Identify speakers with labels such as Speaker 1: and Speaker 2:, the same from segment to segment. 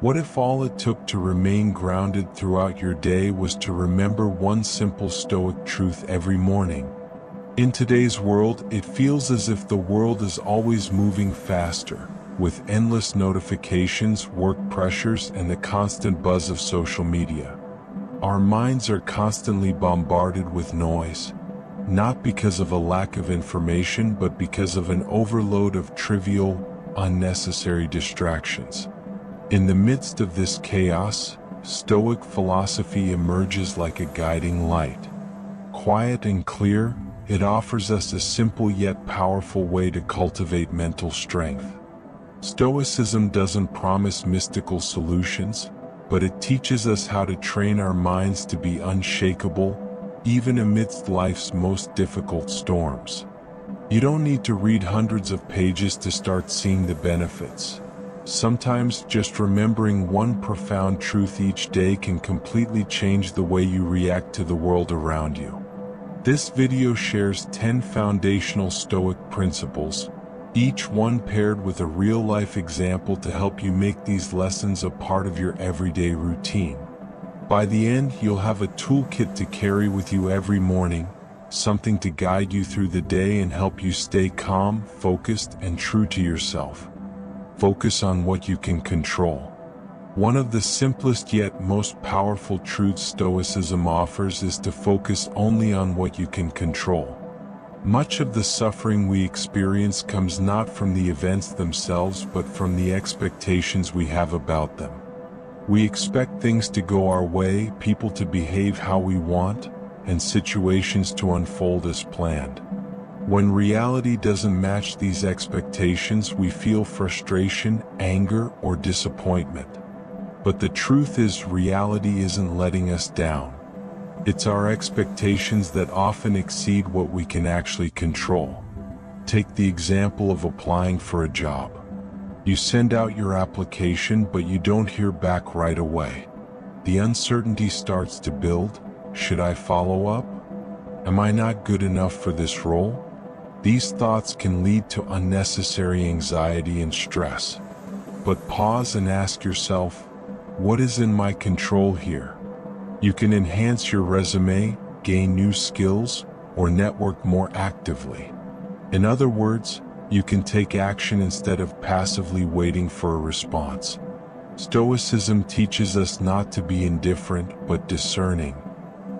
Speaker 1: What if all it took to remain grounded throughout your day was to remember one simple Stoic truth every morning? In today's world, it feels as if the world is always moving faster, with endless notifications, work pressures, and the constant buzz of social media. Our minds are constantly bombarded with noise, not because of a lack of information, but because of an overload of trivial, unnecessary distractions. In the midst of this chaos, Stoic philosophy emerges like a guiding light. Quiet and clear, it offers us a simple yet powerful way to cultivate mental strength. Stoicism doesn't promise mystical solutions, but it teaches us how to train our minds to be unshakable, even amidst life's most difficult storms. You don't need to read hundreds of pages to start seeing the benefits. Sometimes just remembering one profound truth each day can completely change the way you react to the world around you. This video shares 10 foundational Stoic principles, each one paired with a real-life example to help you make these lessons a part of your everyday routine. By the end, you'll have a toolkit to carry with you every morning, something to guide you through the day and help you stay calm, focused, and true to yourself. Focus on what you can control. One of the simplest yet most powerful truths Stoicism offers is to focus only on what you can control. Much of the suffering we experience comes not from the events themselves but from the expectations we have about them. We expect things to go our way, people to behave how we want, and situations to unfold as planned. When reality doesn't match these expectations, we feel frustration, anger, or disappointment. But the truth is, reality isn't letting us down. It's our expectations that often exceed what we can actually control. Take the example of applying for a job. You send out your application, but you don't hear back right away. The uncertainty starts to build. Should I follow up? Am I not good enough for this role? These thoughts can lead to unnecessary anxiety and stress. But pause and ask yourself, what is in my control here? You can enhance your resume, gain new skills, or network more actively. In other words, you can take action instead of passively waiting for a response. Stoicism teaches us not to be indifferent but discerning.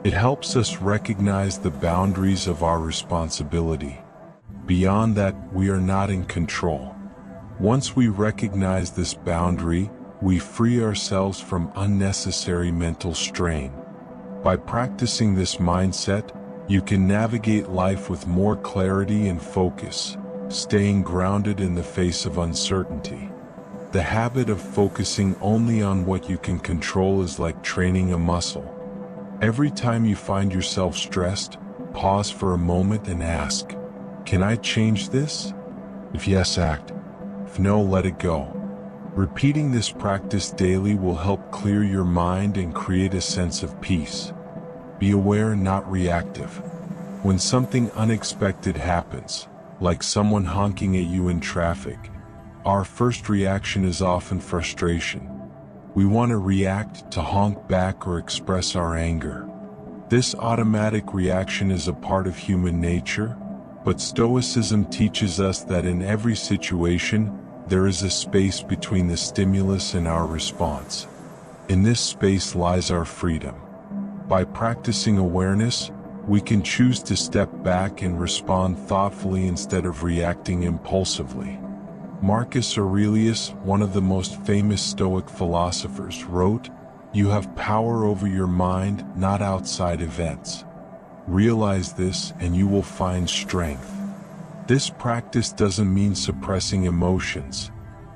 Speaker 1: It helps us recognize the boundaries of our responsibility. Beyond that, we are not in control. Once we recognize this boundary, we free ourselves from unnecessary mental strain. By practicing this mindset, you can navigate life with more clarity and focus, staying grounded in the face of uncertainty. The habit of focusing only on what you can control is like training a muscle. Every time you find yourself stressed, pause for a moment and ask, can I change this? If yes, act. If no, let it go. Repeating this practice daily will help clear your mind and create a sense of peace. Be aware, not reactive. When something unexpected happens, like someone honking at you in traffic, our first reaction is often frustration. We want to react, to honk back, or express our anger. This automatic reaction is a part of human nature, but Stoicism teaches us that in every situation, there is a space between the stimulus and our response. In this space lies our freedom. By practicing awareness, we can choose to step back and respond thoughtfully instead of reacting impulsively. Marcus Aurelius, one of the most famous Stoic philosophers, wrote, "You have power over your mind, not outside events. Realize this and you will find strength." This practice doesn't mean suppressing emotions.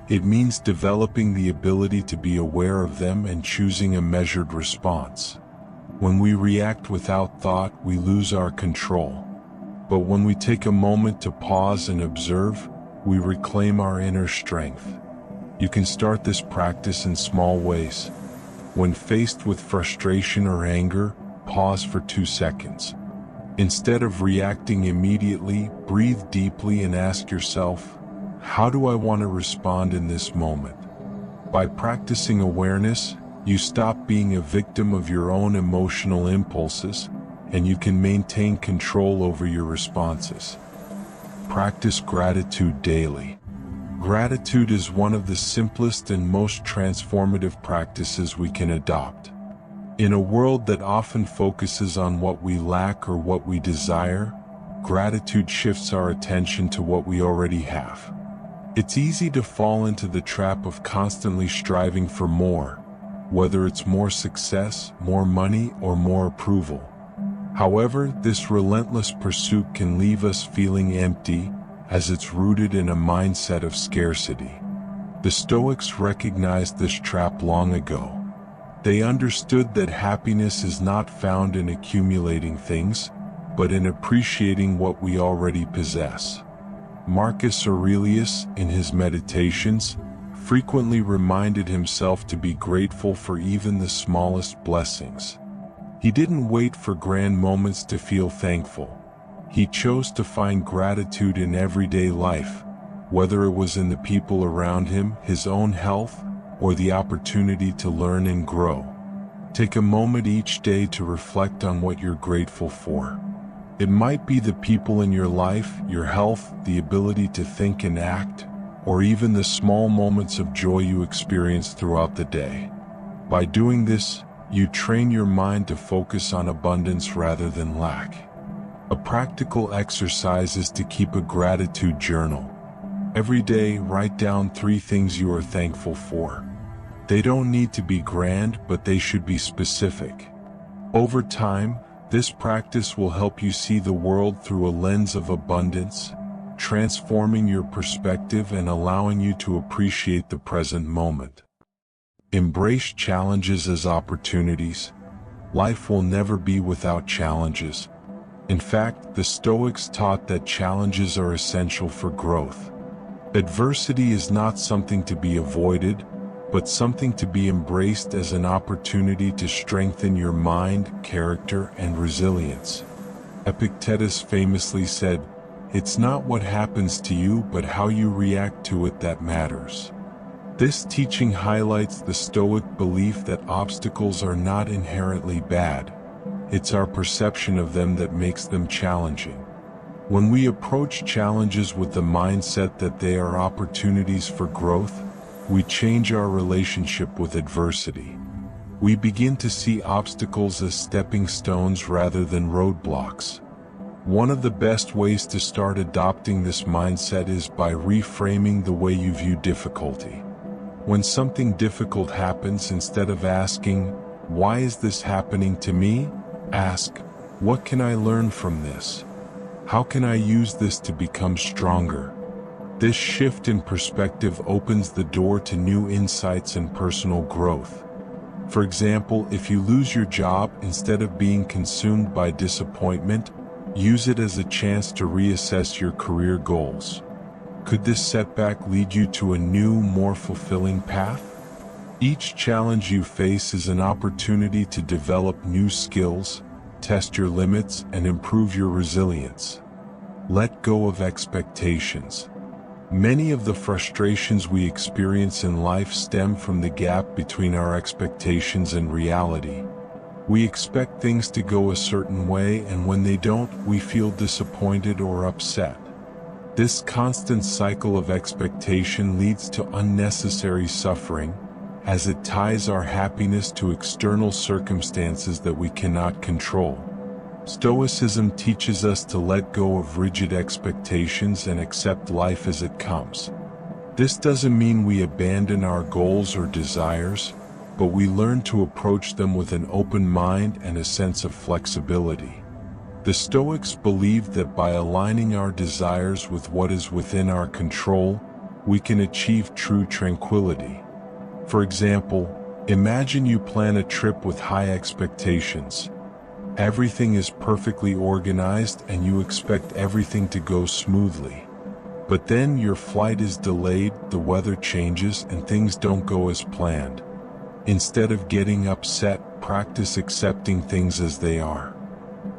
Speaker 1: It means developing the ability to be aware of them and choosing a measured response. When we react without thought, we lose our control. But when we take a moment to pause and observe, we reclaim our inner strength. You can start this practice in small ways. When faced with frustration or anger, pause for 2 seconds. Instead of reacting immediately, breathe deeply and ask yourself, how do I want to respond in this moment? By practicing awareness, you stop being a victim of your own emotional impulses, and you can maintain control over your responses. Practice gratitude daily. Gratitude is one of the simplest and most transformative practices we can adopt. In a world that often focuses on what we lack or what we desire, gratitude shifts our attention to what we already have. It's easy to fall into the trap of constantly striving for more, whether it's more success, more money, or more approval. However, this relentless pursuit can leave us feeling empty, as it's rooted in a mindset of scarcity. The Stoics recognized this trap long ago. They understood that happiness is not found in accumulating things, but in appreciating what we already possess. Marcus Aurelius, in his Meditations, frequently reminded himself to be grateful for even the smallest blessings. He didn't wait for grand moments to feel thankful. He chose to find gratitude in everyday life, whether it was in the people around him, his own health, or the opportunity to learn and grow. Take a moment each day to reflect on what you're grateful for. It might be the people in your life, your health, the ability to think and act, or even the small moments of joy you experience throughout the day. By doing this, you train your mind to focus on abundance rather than lack. A practical exercise is to keep a gratitude journal. Every day, write down 3 things you are thankful for. They don't need to be grand, but they should be specific. Over time, this practice will help you see the world through a lens of abundance, transforming your perspective and allowing you to appreciate the present moment. Embrace challenges as opportunities. Life will never be without challenges. In fact, the Stoics taught that challenges are essential for growth. Adversity is not something to be avoided, but something to be embraced as an opportunity to strengthen your mind, character, and resilience. Epictetus famously said, "It's not what happens to you but how you react to it that matters." This teaching highlights the Stoic belief that obstacles are not inherently bad. It's our perception of them that makes them challenging. When we approach challenges with the mindset that they are opportunities for growth, we change our relationship with adversity. We begin to see obstacles as stepping stones rather than roadblocks. One of the best ways to start adopting this mindset is by reframing the way you view difficulty. When something difficult happens, instead of asking, "Why is this happening to me?" ask, "What can I learn from this? How can I use this to become stronger?" This shift in perspective opens the door to new insights and personal growth. For example, if you lose your job, instead of being consumed by disappointment, use it as a chance to reassess your career goals. Could this setback lead you to a new, more fulfilling path? Each challenge you face is an opportunity to develop new skills, test your limits, and improve your resilience. Let go of expectations. Many of the frustrations we experience in life stem from the gap between our expectations and reality. We expect things to go a certain way, and when they don't, we feel disappointed or upset. This constant cycle of expectation leads to unnecessary suffering, as it ties our happiness to external circumstances that we cannot control. Stoicism teaches us to let go of rigid expectations and accept life as it comes. This doesn't mean we abandon our goals or desires, but we learn to approach them with an open mind and a sense of flexibility. The Stoics believed that by aligning our desires with what is within our control, we can achieve true tranquility. For example, imagine you plan a trip with high expectations. Everything is perfectly organized and you expect everything to go smoothly. But then your flight is delayed, the weather changes, and things don't go as planned. Instead of getting upset, practice accepting things as they are.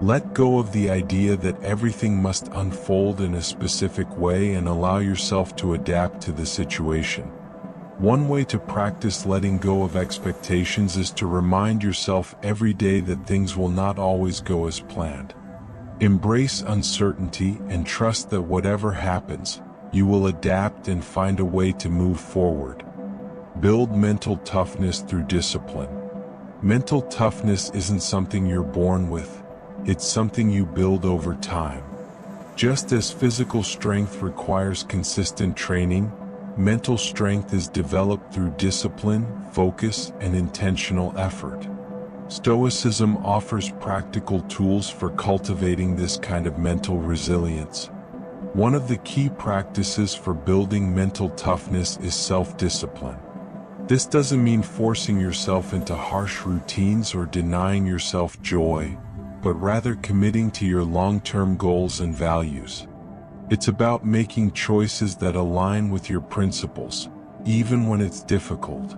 Speaker 1: Let go of the idea that everything must unfold in a specific way and allow yourself to adapt to the situation. One way to practice letting go of expectations is to remind yourself every day that things will not always go as planned. Embrace uncertainty and trust that whatever happens, you will adapt and find a way to move forward. Build mental toughness through discipline. Mental toughness isn't something you're born with, it's something you build over time. Just as physical strength requires consistent training, mental strength is developed through discipline, focus, and intentional effort. Stoicism offers practical tools for cultivating this kind of mental resilience. One of the key practices for building mental toughness is self-discipline. This doesn't mean forcing yourself into harsh routines or denying yourself joy, but rather committing to your long-term goals and values. It's about making choices that align with your principles, even when it's difficult.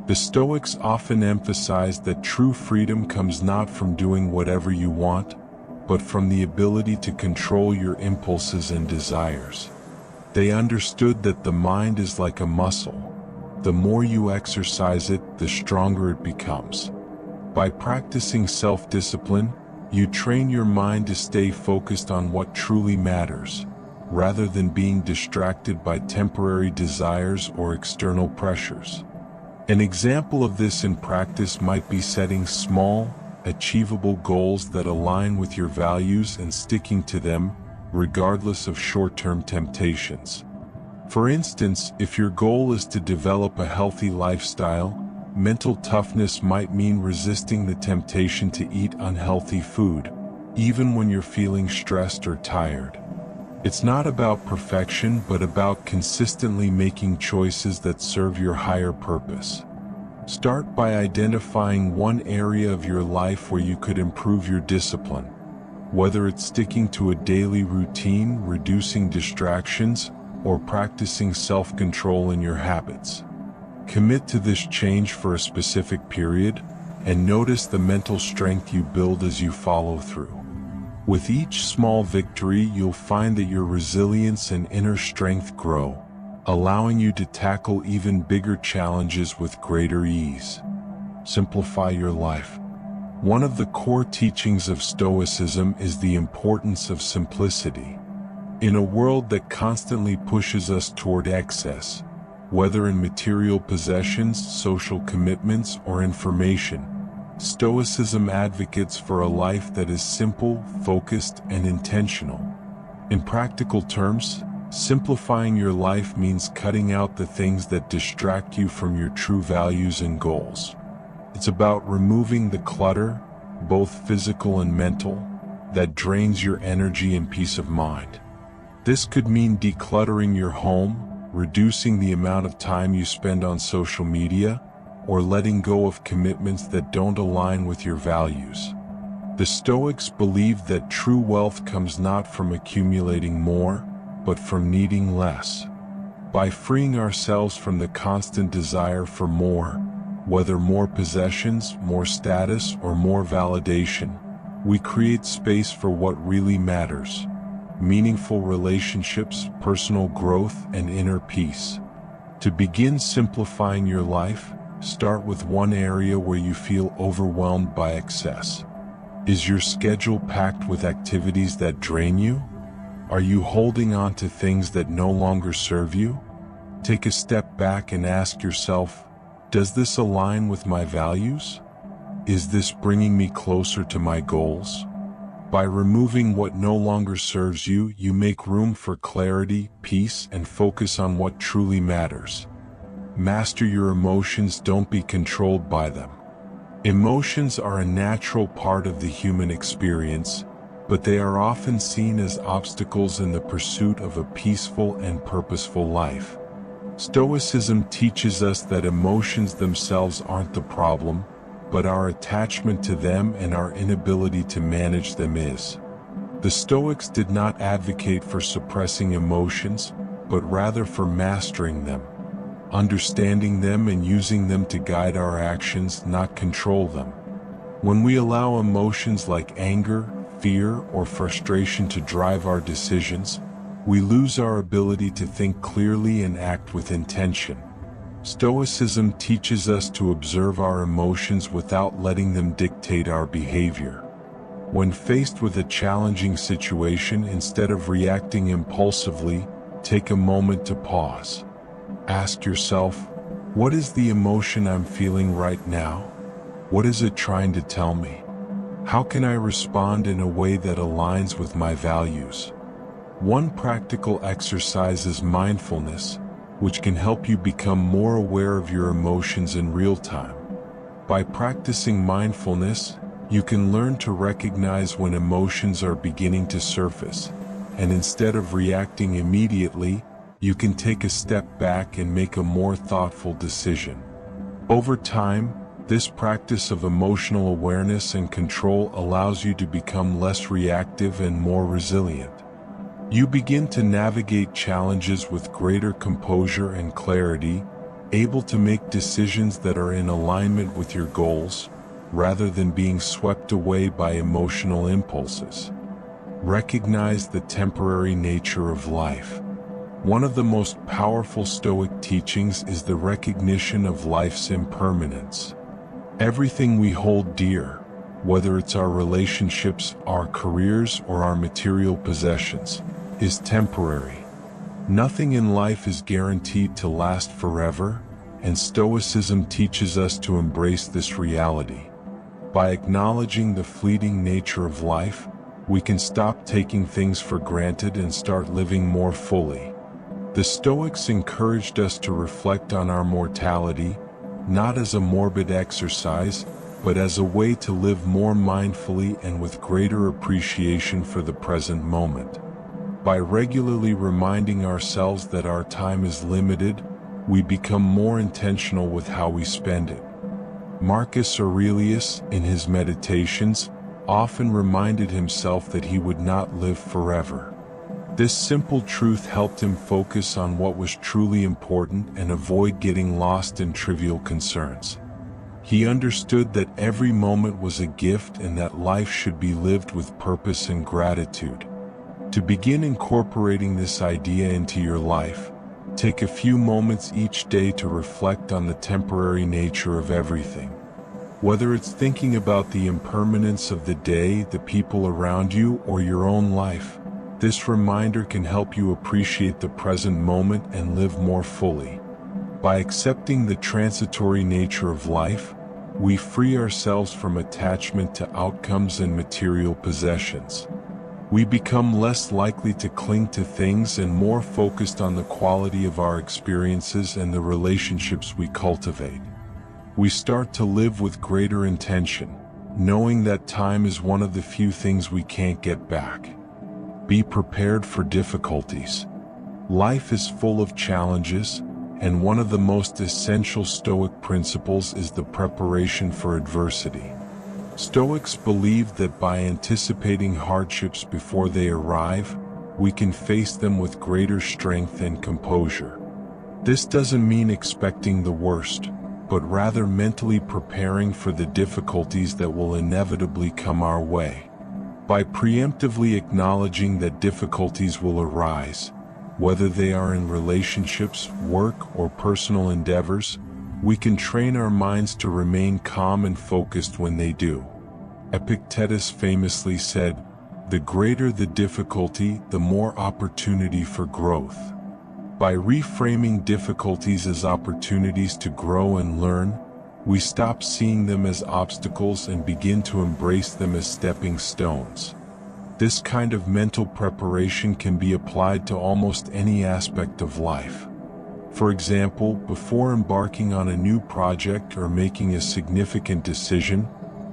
Speaker 1: The Stoics often emphasize that true freedom comes not from doing whatever you want, but from the ability to control your impulses and desires. They understood that the mind is like a muscle. The more you exercise it, the stronger it becomes. By practicing self-discipline, you train your mind to stay focused on what truly matters, rather than being distracted by temporary desires or external pressures. An example of this in practice might be setting small, achievable goals that align with your values and sticking to them, regardless of short-term temptations. For instance, if your goal is to develop a healthy lifestyle, mental toughness might mean resisting the temptation to eat unhealthy food, even when you're feeling stressed or tired. It's not about perfection, but about consistently making choices that serve your higher purpose. Start by identifying one area of your life where you could improve your discipline, whether it's sticking to a daily routine, reducing distractions, or practicing self-control in your habits. Commit to this change for a specific period, and notice the mental strength you build as you follow through. With each small victory, you'll find that your resilience and inner strength grow, allowing you to tackle even bigger challenges with greater ease. Simplify your life. One of the core teachings of Stoicism is the importance of simplicity. In a world that constantly pushes us toward excess, whether in material possessions, social commitments, or information, Stoicism advocates for a life that is simple, focused, and intentional. In practical terms, simplifying your life means cutting out the things that distract you from your true values and goals. It's about removing the clutter, both physical and mental, that drains your energy and peace of mind. This could mean decluttering your home, reducing the amount of time you spend on social media, or letting go of commitments that don't align with your values. The Stoics believed that true wealth comes not from accumulating more, but from needing less. By freeing ourselves from the constant desire for more, whether more possessions, more status, or more validation, we create space for what really matters: meaningful relationships, personal growth, and inner peace. To begin simplifying your life, start with one area where you feel overwhelmed by excess. Is your schedule packed with activities that drain you? Are you holding on to things that no longer serve you? Take a step back and ask yourself, does this align with my values? Is this bringing me closer to my goals? By removing what no longer serves you, you make room for clarity, peace, and focus on what truly matters. Master your emotions, don't be controlled by them. Emotions are a natural part of the human experience, but they are often seen as obstacles in the pursuit of a peaceful and purposeful life. Stoicism teaches us that emotions themselves aren't the problem, but our attachment to them and our inability to manage them is. The Stoics did not advocate for suppressing emotions, but rather for mastering them, understanding them and using them to guide our actions, not control them. When we allow emotions like anger, fear, or frustration to drive our decisions, we lose our ability to think clearly and act with intention. Stoicism teaches us to observe our emotions without letting them dictate our behavior. When faced with a challenging situation, instead of reacting impulsively, take a moment to pause. Ask yourself, what is the emotion I'm feeling right now? What is it trying to tell me? How can I respond in a way that aligns with my values? One practical exercise is mindfulness, which can help you become more aware of your emotions in real time. By practicing mindfulness, you can learn to recognize when emotions are beginning to surface, and instead of reacting immediately, you can take a step back and make a more thoughtful decision. Over time, this practice of emotional awareness and control allows you to become less reactive and more resilient. You begin to navigate challenges with greater composure and clarity, able to make decisions that are in alignment with your goals, rather than being swept away by emotional impulses. Recognize the temporary nature of life. One of the most powerful Stoic teachings is the recognition of life's impermanence. Everything we hold dear, whether it's our relationships, our careers, or our material possessions, is temporary. Nothing in life is guaranteed to last forever, and Stoicism teaches us to embrace this reality. By acknowledging the fleeting nature of life, we can stop taking things for granted and start living more fully. The Stoics encouraged us to reflect on our mortality, not as a morbid exercise, but as a way to live more mindfully and with greater appreciation for the present moment. By regularly reminding ourselves that our time is limited, we become more intentional with how we spend it. Marcus Aurelius, in his Meditations, often reminded himself that he would not live forever. This simple truth helped him focus on what was truly important and avoid getting lost in trivial concerns. He understood that every moment was a gift and that life should be lived with purpose and gratitude. To begin incorporating this idea into your life, take a few moments each day to reflect on the temporary nature of everything. Whether it's thinking about the impermanence of the day, the people around you, or your own life, this reminder can help you appreciate the present moment and live more fully. By accepting the transitory nature of life, we free ourselves from attachment to outcomes and material possessions. We become less likely to cling to things and more focused on the quality of our experiences and the relationships we cultivate. We start to live with greater intention, knowing that time is one of the few things we can't get back. Be prepared for difficulties. Life is full of challenges, and one of the most essential Stoic principles is the preparation for adversity. Stoics believe that by anticipating hardships before they arrive, we can face them with greater strength and composure. This doesn't mean expecting the worst, but rather mentally preparing for the difficulties that will inevitably come our way. By preemptively acknowledging that difficulties will arise, whether they are in relationships, work, or personal endeavors, we can train our minds to remain calm and focused when they do. Epictetus famously said, "The greater the difficulty, the more opportunity for growth." By reframing difficulties as opportunities to grow and learn, we stop seeing them as obstacles and begin to embrace them as stepping stones. This kind of mental preparation can be applied to almost any aspect of life. For example, before embarking on a new project or making a significant decision,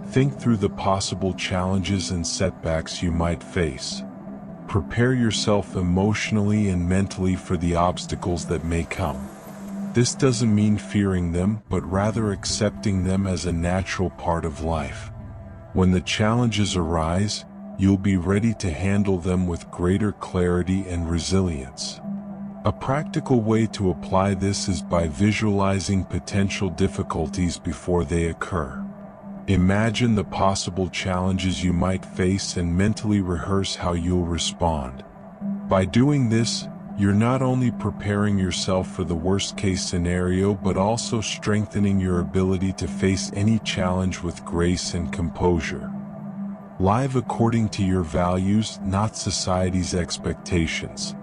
Speaker 1: think through the possible challenges and setbacks you might face. Prepare yourself emotionally and mentally for the obstacles that may come. This doesn't mean fearing them, but rather accepting them as a natural part of life. When the challenges arise, you'll be ready to handle them with greater clarity and resilience. A practical way to apply this is by visualizing potential difficulties before they occur. Imagine the possible challenges you might face and mentally rehearse how you'll respond. By doing this, You're not only preparing yourself for the worst-case scenario but also strengthening your ability to face any challenge with grace and composure. Live according to your values, not society's expectations.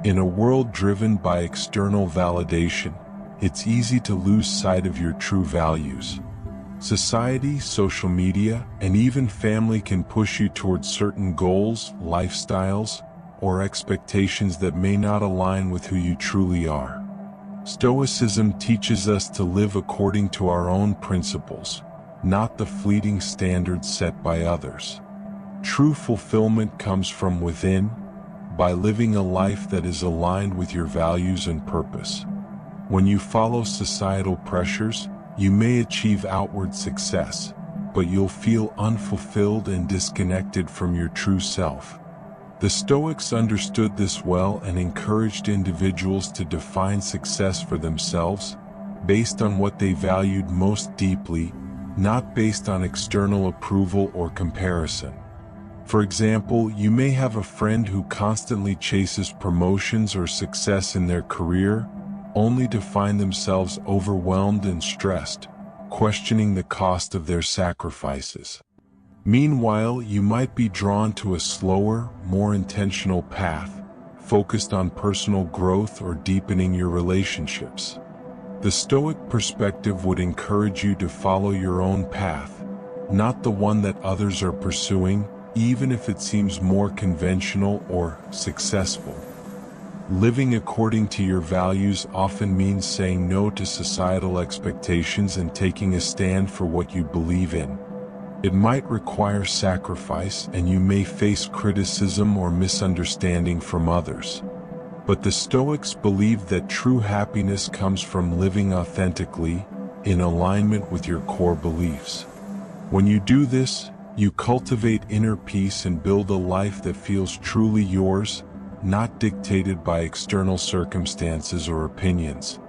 Speaker 1: In a world driven by external validation, it's easy to lose sight of your true values. Society, social media, and even family can push you towards certain goals, lifestyles, or expectations that may not align with who you truly are. Stoicism teaches us to live according to our own principles, not the fleeting standards set by others. True fulfillment comes from within, by living a life that is aligned with your values and purpose. When you follow societal pressures, you may achieve outward success, but you'll feel unfulfilled and disconnected from your true self. The Stoics understood this well and encouraged individuals to define success for themselves, based on what they valued most deeply, not based on external approval or comparison. For example, you may have a friend who constantly chases promotions or success in their career, only to find themselves overwhelmed and stressed, questioning the cost of their sacrifices. Meanwhile, you might be drawn to a slower, more intentional path, focused on personal growth or deepening your relationships. The Stoic perspective would encourage you to follow your own path, not the one that others are pursuing, even if it seems more conventional or successful. Living according to your values often means saying no to societal expectations and taking a stand for what you believe in. It might require sacrifice, and you may face criticism or misunderstanding from others. But the Stoics believed that true happiness comes from living authentically, in alignment with your core beliefs. When you do this, you cultivate inner peace and build a life that feels truly yours, not dictated by external circumstances or opinions.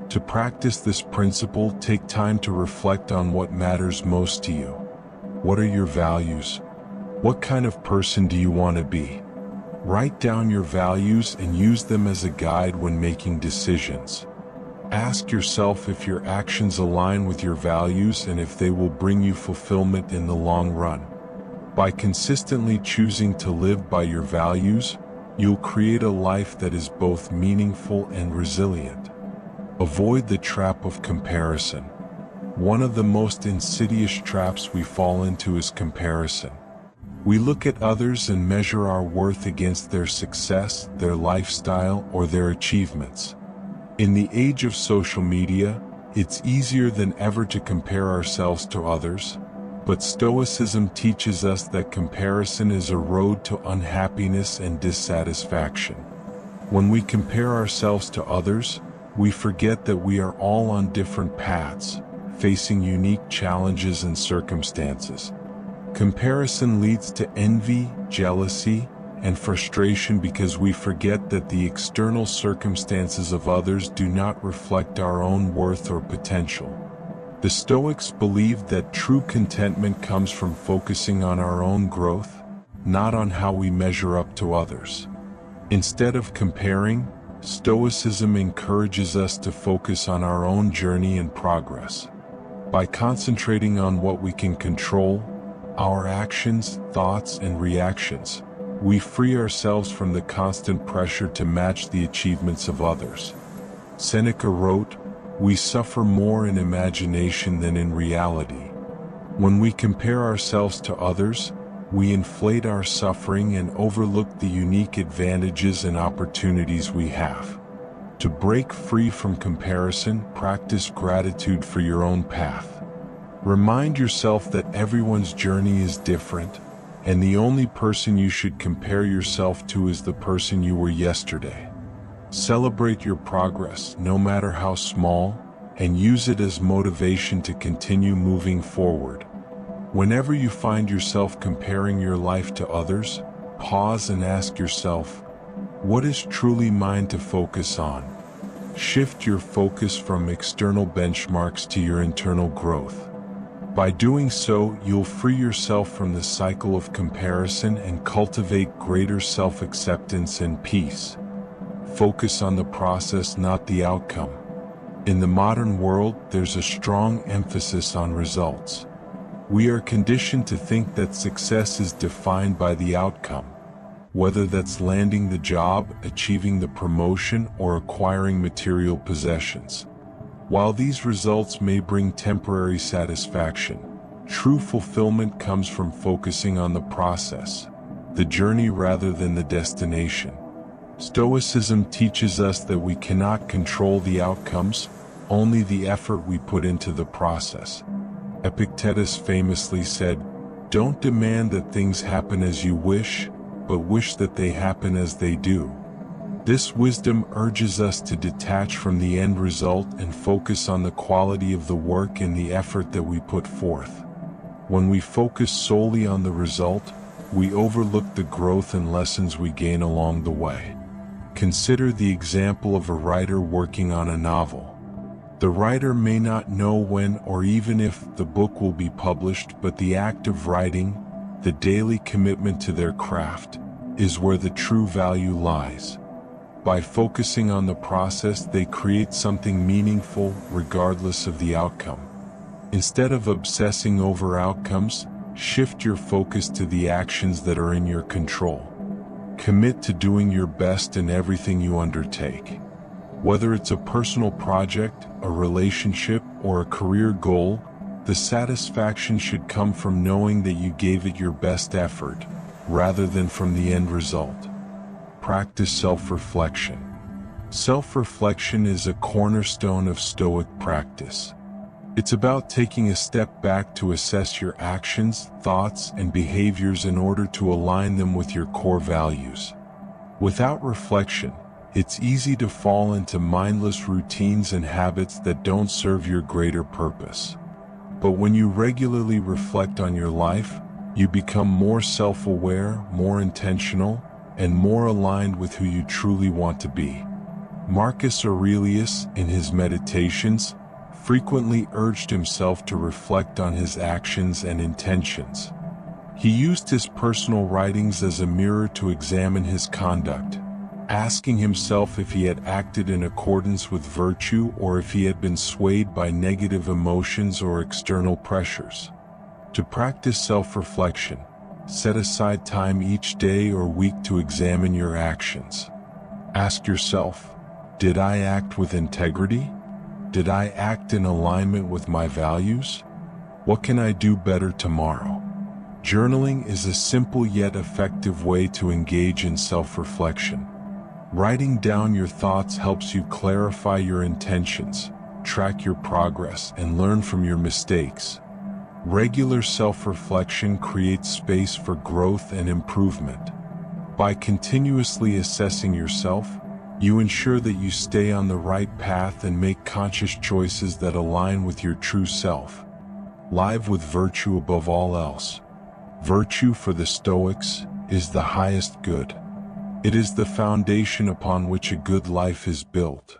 Speaker 1: To practice this principle, take time to reflect on what matters most to you. What are your values? What kind of person do you want to be? Write down your values and use them as a guide when making decisions. Ask yourself if your actions align with your values and if they will bring you fulfillment in the long run. By consistently choosing to live by your values, you'll create a life that is both meaningful and resilient. Avoid the trap of comparison. One of the most insidious traps we fall into is comparison. We look at others and measure our worth against their success, their lifestyle, or their achievements. In the age of social media, it's easier than ever to compare ourselves to others, but Stoicism teaches us that comparison is a road to unhappiness and dissatisfaction. When we compare ourselves to others, we forget that we are all on different paths, facing unique challenges and circumstances. Comparison leads to envy, jealousy, and frustration because we forget that the external circumstances of others do not reflect our own worth or potential. The Stoics believed that true contentment comes from focusing on our own growth, not on how we measure up to others. Instead of comparing, Stoicism encourages us to focus on our own journey and progress. By concentrating on what we can control, our actions, thoughts, and reactions, we free ourselves from the constant pressure to match the achievements of others. Seneca wrote, "We suffer more in imagination than in reality." When we compare ourselves to others, we inflate our suffering and overlook the unique advantages and opportunities we have. To break free from comparison, practice gratitude for your own path. Remind yourself that everyone's journey is different, and the only person you should compare yourself to is the person you were yesterday. Celebrate your progress, no matter how small, and use it as motivation to continue moving forward. Whenever you find yourself comparing your life to others, pause and ask yourself, what is truly mine to focus on? Shift your focus from external benchmarks to your internal growth. By doing so, you'll free yourself from the cycle of comparison and cultivate greater self-acceptance and peace. Focus on the process, not the outcome. In the modern world, there's a strong emphasis on results. We are conditioned to think that success is defined by the outcome, whether that's landing the job, achieving the promotion, or acquiring material possessions. While these results may bring temporary satisfaction, true fulfillment comes from focusing on the process, the journey rather than the destination. Stoicism teaches us that we cannot control the outcomes, only the effort we put into the process. Epictetus famously said, "Don't demand that things happen as you wish, but wish that they happen as they do." This wisdom urges us to detach from the end result and focus on the quality of the work and the effort that we put forth. When we focus solely on the result, we overlook the growth and lessons we gain along the way. Consider the example of a writer working on a novel. The writer may not know when or even if the book will be published, but the act of writing, the daily commitment to their craft, is where the true value lies. By focusing on the process, they create something meaningful regardless of the outcome. Instead of obsessing over outcomes, shift your focus to the actions that are in your control. Commit to doing your best in everything you undertake. Whether it's a personal project, a relationship, or a career goal, the satisfaction should come from knowing that you gave it your best effort, rather than from the end result. Practice self-reflection. Self-reflection is a cornerstone of Stoic practice. It's about taking a step back to assess your actions, thoughts, and behaviors in order to align them with your core values. Without reflection, it's easy to fall into mindless routines and habits that don't serve your greater purpose. But when you regularly reflect on your life, you become more self-aware, more intentional, and more aligned with who you truly want to be. Marcus Aurelius, in his Meditations, frequently urged himself to reflect on his actions and intentions. He used his personal writings as a mirror to examine his conduct, asking himself if he had acted in accordance with virtue or if he had been swayed by negative emotions or external pressures. To practice self-reflection, set aside time each day or week to examine your actions. Ask yourself, did I act with integrity? Did I act in alignment with my values? What can I do better tomorrow? Journaling is a simple yet effective way to engage in self-reflection. Writing down your thoughts helps you clarify your intentions, track your progress, and learn from your mistakes. Regular self-reflection creates space for growth and improvement. By continuously assessing yourself, you ensure that you stay on the right path and make conscious choices that align with your true self. Live with virtue above all else. Virtue for the Stoics is the highest good. It is the foundation upon which a good life is built.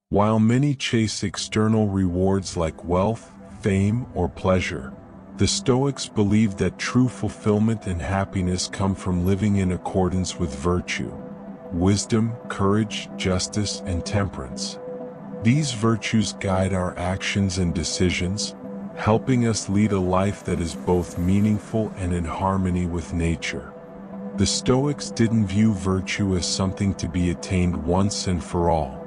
Speaker 1: While many chase external rewards like wealth, fame, or pleasure, the Stoics believe that true fulfillment and happiness come from living in accordance with virtue, wisdom, courage, justice, and temperance. These virtues guide our actions and decisions, helping us lead a life that is both meaningful and in harmony with nature. The Stoics didn't view virtue as something to be attained once and for all.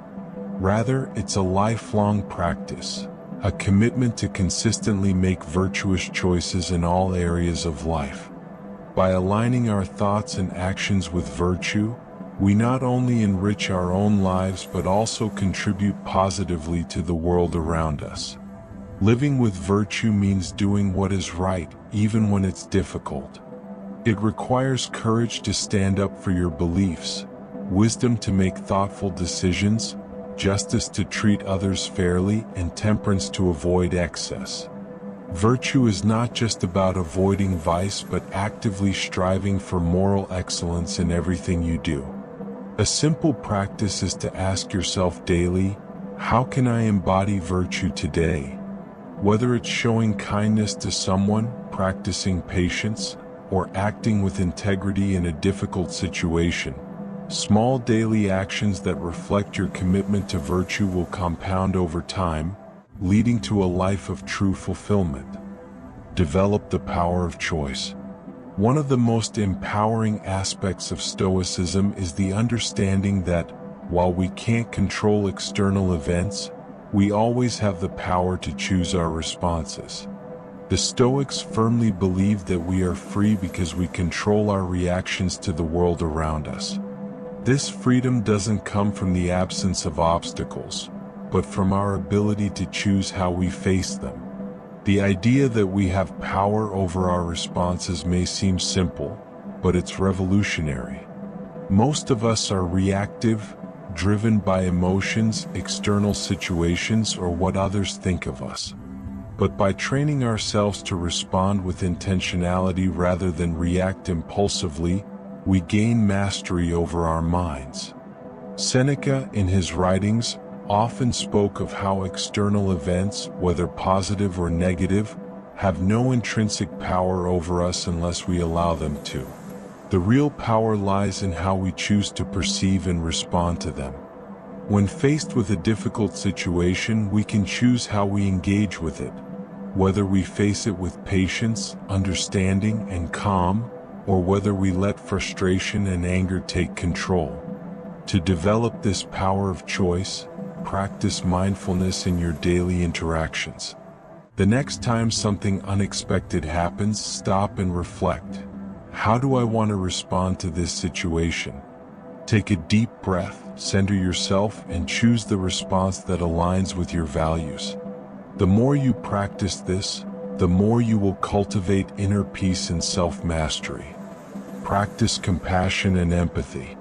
Speaker 1: Rather, it's a lifelong practice, a commitment to consistently make virtuous choices in all areas of life. By aligning our thoughts and actions with virtue, we not only enrich our own lives but also contribute positively to the world around us. Living with virtue means doing what is right, even when it's difficult. It requires courage to stand up for your beliefs, wisdom to make thoughtful decisions, justice to treat others fairly, and temperance to avoid excess. Virtue is not just about avoiding vice but actively striving for moral excellence in everything you do. A simple practice is to ask yourself daily, how can I embody virtue today? Whether it's showing kindness to someone, practicing patience, or acting with integrity in a difficult situation, Small daily actions that reflect your commitment to virtue will compound over time, leading to a life of true fulfillment. Develop the power of choice. One of the most empowering aspects of Stoicism is the understanding that, while we can't control external events, we always have the power to choose our responses. The Stoics firmly believe that we are free because we control our reactions to the world around us. This freedom doesn't come from the absence of obstacles, but from our ability to choose how we face them. The idea that we have power over our responses may seem simple, but it's revolutionary. Most of us are reactive, driven by emotions, external situations, or what others think of us. But by training ourselves to respond with intentionality rather than react impulsively, we gain mastery over our minds. Seneca, in his writings, often spoke of how external events, whether positive or negative, have no intrinsic power over us unless we allow them to. The real power lies in how we choose to perceive and respond to them. When faced with a difficult situation, we can choose how we engage with it, whether we face it with patience, understanding, and calm, or whether we let frustration and anger take control. To develop this power of choice, practice mindfulness in your daily interactions. The next time something unexpected happens, stop and reflect. How do I want to respond to this situation? Take a deep breath, center yourself, and choose the response that aligns with your values. The more you practice this, the more you will cultivate inner peace and self-mastery. Practice compassion and empathy.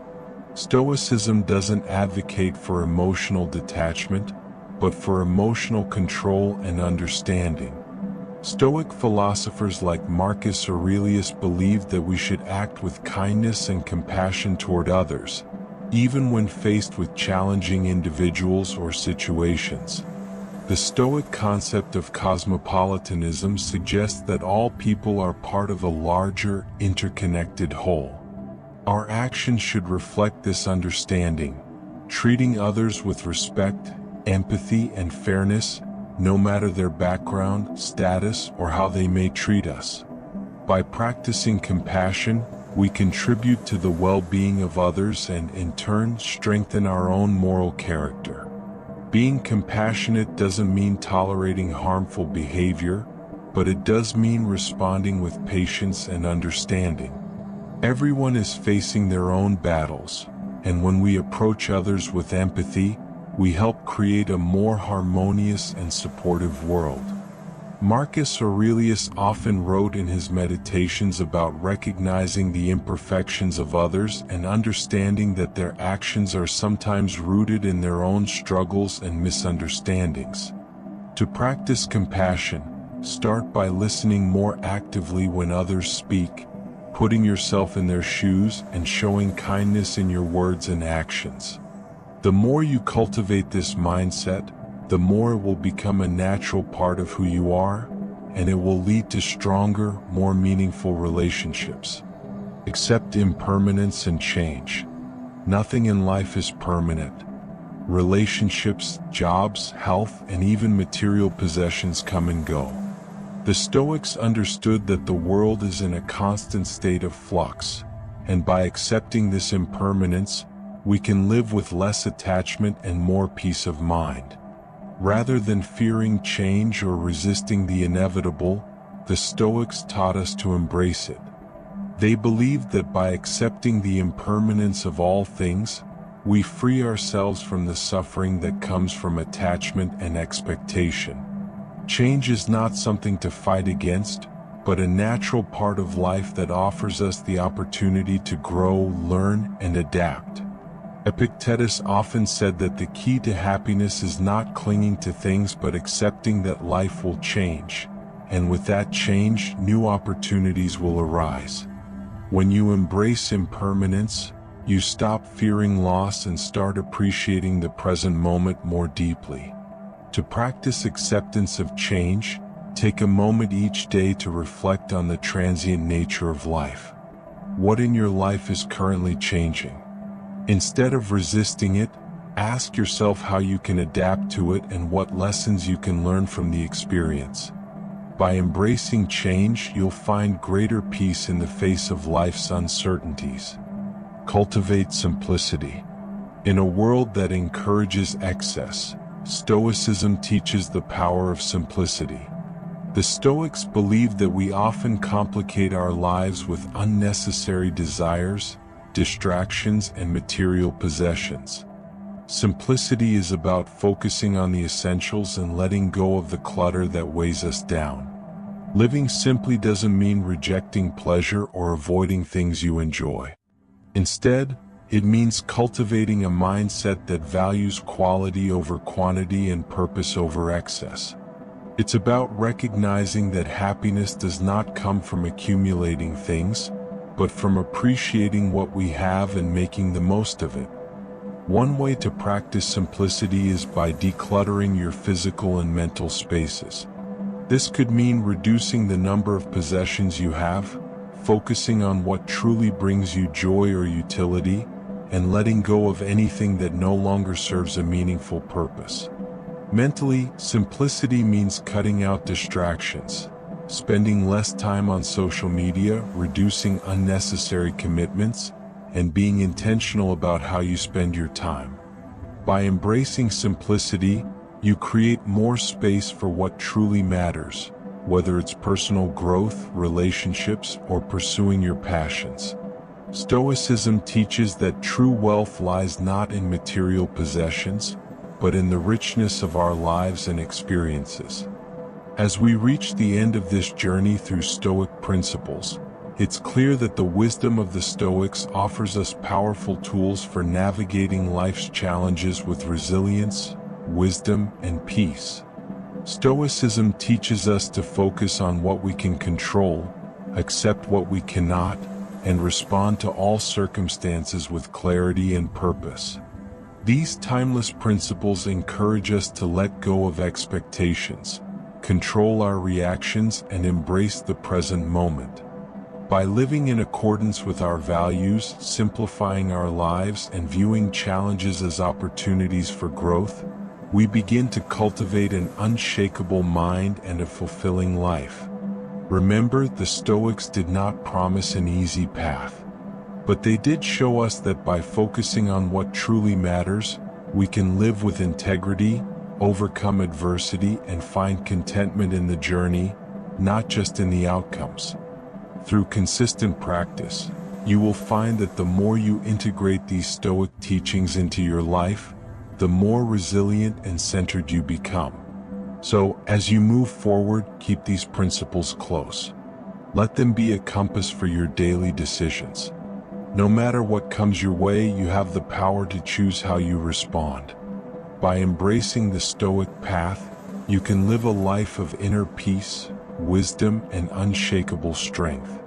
Speaker 1: Stoicism doesn't advocate for emotional detachment, but for emotional control and understanding. Stoic philosophers like Marcus Aurelius believed that we should act with kindness and compassion toward others, even when faced with challenging individuals or situations. The Stoic concept of cosmopolitanism suggests that all people are part of a larger, interconnected whole. Our actions should reflect this understanding, treating others with respect, empathy, and fairness, no matter their background, status, or how they may treat us. By practicing compassion, we contribute to the well-being of others and, in turn, strengthen our own moral character. Being compassionate doesn't mean tolerating harmful behavior, but it does mean responding with patience and understanding. Everyone is facing their own battles, and when we approach others with empathy, we help create a more harmonious and supportive world. Marcus Aurelius often wrote in his meditations about recognizing the imperfections of others and understanding that their actions are sometimes rooted in their own struggles and misunderstandings. To practice compassion, start by listening more actively when others speak, putting yourself in their shoes, and showing kindness in your words and actions. The more you cultivate this mindset, the more it will become a natural part of who you are, and it will lead to stronger, more meaningful relationships. Accept impermanence and change. Nothing in life is permanent. Relationships, jobs, health, and even material possessions come and go. The Stoics understood that the world is in a constant state of flux, and by accepting this impermanence, we can live with less attachment and more peace of mind. Rather than fearing change or resisting the inevitable, the Stoics taught us to embrace it. They believed that by accepting the impermanence of all things, we free ourselves from the suffering that comes from attachment and expectation. Change is not something to fight against, but a natural part of life that offers us the opportunity to grow, learn, and adapt. Epictetus often said that the key to happiness is not clinging to things but accepting that life will change, and with that change, new opportunities will arise. When you embrace impermanence, you stop fearing loss and start appreciating the present moment more deeply. To practice acceptance of change, take a moment each day to reflect on the transient nature of life. What in your life is currently changing? Instead of resisting it, ask yourself how you can adapt to it and what lessons you can learn from the experience. By embracing change, you'll find greater peace in the face of life's uncertainties. Cultivate simplicity. In a world that encourages excess, Stoicism teaches the power of simplicity. The Stoics believe that we often complicate our lives with unnecessary desires, distractions, and material possessions. Simplicity is about focusing on the essentials and letting go of the clutter that weighs us down. Living simply doesn't mean rejecting pleasure or avoiding things you enjoy. Instead, it means cultivating a mindset that values quality over quantity and purpose over excess. It's about recognizing that happiness does not come from accumulating things, but from appreciating what we have and making the most of it. One way to practice simplicity is by decluttering your physical and mental spaces. This could mean reducing the number of possessions you have, focusing on what truly brings you joy or utility, and letting go of anything that no longer serves a meaningful purpose. Mentally, simplicity means cutting out distractions, spending less time on social media, reducing unnecessary commitments, and being intentional about how you spend your time. By embracing simplicity, you create more space for what truly matters, whether it's personal growth, relationships, or pursuing your passions. Stoicism teaches that true wealth lies not in material possessions, but in the richness of our lives and experiences. As we reach the end of this journey through Stoic principles, it's clear that the wisdom of the Stoics offers us powerful tools for navigating life's challenges with resilience, wisdom, and peace. Stoicism teaches us to focus on what we can control, accept what we cannot, and respond to all circumstances with clarity and purpose. These timeless principles encourage us to let go of expectations, control our reactions, and embrace the present moment. By living in accordance with our values, simplifying our lives, and viewing challenges as opportunities for growth, we begin to cultivate an unshakable mind and a fulfilling life. Remember, the Stoics did not promise an easy path, but they did show us that by focusing on what truly matters, we can live with integrity, overcome adversity, and find contentment in the journey, not just in the outcomes. Through consistent practice, you will find that the more you integrate these Stoic teachings into your life, the more resilient and centered you become. So, as you move forward, keep these principles close. Let them be a compass for your daily decisions. No matter what comes your way, you have the power to choose how you respond. By embracing the Stoic path, you can live a life of inner peace, wisdom, and unshakable strength.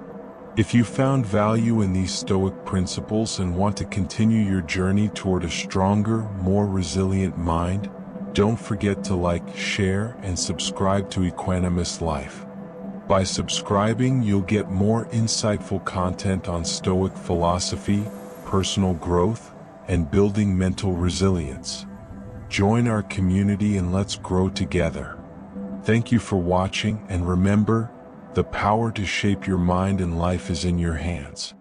Speaker 1: If you found value in these Stoic principles and want to continue your journey toward a stronger, more resilient mind, don't forget to like, share, and subscribe to Equanimous Life. By subscribing, you'll get more insightful content on Stoic philosophy, personal growth, and building mental resilience. Join our community and let's grow together. Thank you for watching, and remember, the power to shape your mind and life is in your hands.